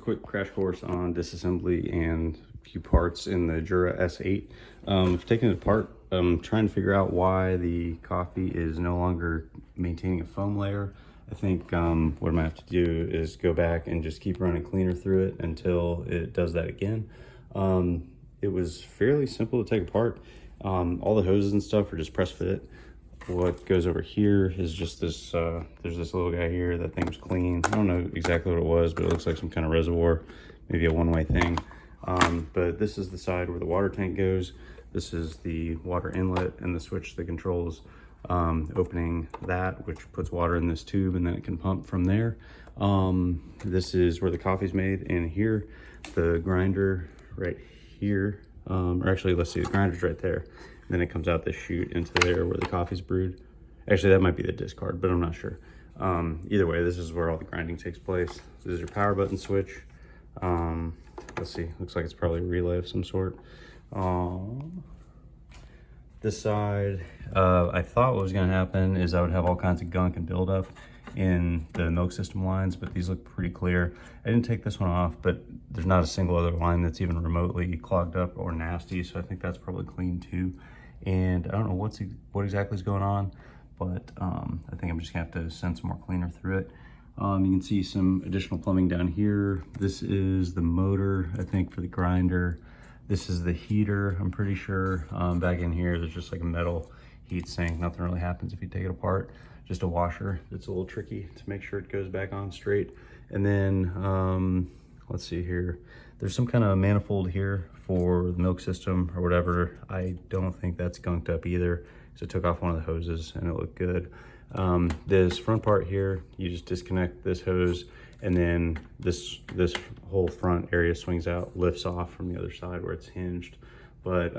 quick crash course on disassembly and a few parts in the Jura S8. I've taken it apart. I'm trying to figure out why the coffee is no longer maintaining a foam layer. I think what I'm gonna have to do is go back and just keep running cleaner through it until it does that again. It was fairly simple to take apart. All the hoses and stuff are just press fit. What goes over here is just this, there's this little guy here. That thing was clean. I don't know exactly what it was, but it looks like some kind of reservoir, maybe a one-way thing. But this is the side where the water tank goes. This is the water inlet and the switch that controls opening that, which puts water in this tube and then it can pump from there. This is where the coffee's made, and here, the grinder right here, or actually, let's see, the grinder's right there. Then it comes out this chute into there where the coffee's brewed. Actually, that might be the discard, but I'm not sure. Either way, this is where all the grinding takes place. This is your power button switch. Let's see, looks like it's probably a relay of some sort. This side, I thought what was gonna happen is I would have all kinds of gunk and buildup in the milk system lines, but these look pretty clear. I didn't take this one off, but there's not a single other line that's even remotely clogged up or nasty, so I think that's probably clean too. And I don't know what exactly is going on, but I think I'm just gonna have to send some more cleaner through it. You can see some additional plumbing down here. This is the motor, I think, for the grinder. This is the heater, I'm pretty sure. Back in here, there's just like a metal heat sink. Nothing really happens if you take it apart. Just a washer. It's a little tricky to make sure it goes back on straight. And then, let's see here. There's some kind of manifold here for the milk system or whatever. I don't think that's gunked up either, because I took off one of the hoses and it looked good. This front part here, you just disconnect this hose, and then this whole front area swings out, lifts off from the other side where it's hinged. But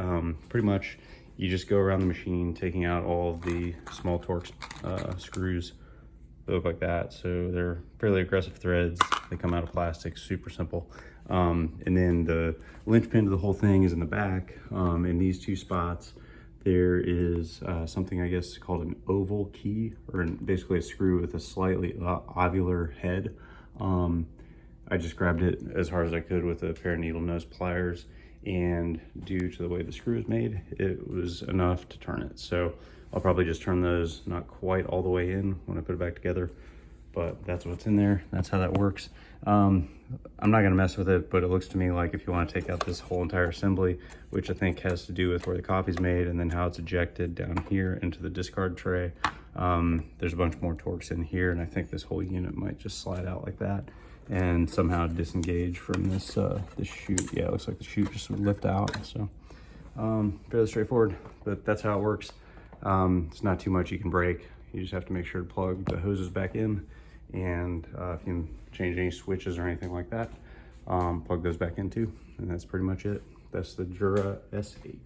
pretty much you just go around the machine taking out all of the small Torx screws. They look like that, so they're fairly aggressive threads. They come out of plastic, super simple. And then the linchpin to the whole thing is in the back. In these two spots, there is something, I guess, called an oval key, or basically a screw with a slightly ovular head. I just grabbed it as hard as I could with a pair of needle nose pliers, and due to the way the screw is made, it was enough to turn it. So I'll probably just turn those not quite all the way in when I put it back together, but that's what's in there. That's how that works. I'm not gonna mess with it, but it looks to me like if you wanna take out this whole entire assembly, which I think has to do with where the coffee's made and then how it's ejected down here into the discard tray, there's a bunch more Torx in here, and I think this whole unit might just slide out like that and somehow disengage from this this chute. Yeah, it looks like the chute just would lift out. So fairly straightforward, but that's how it works. It's not too much you can break. You just have to make sure to plug the hoses back in, and if you change any switches or anything like that, plug those back in too, and that's pretty much it. That's the Jura S8.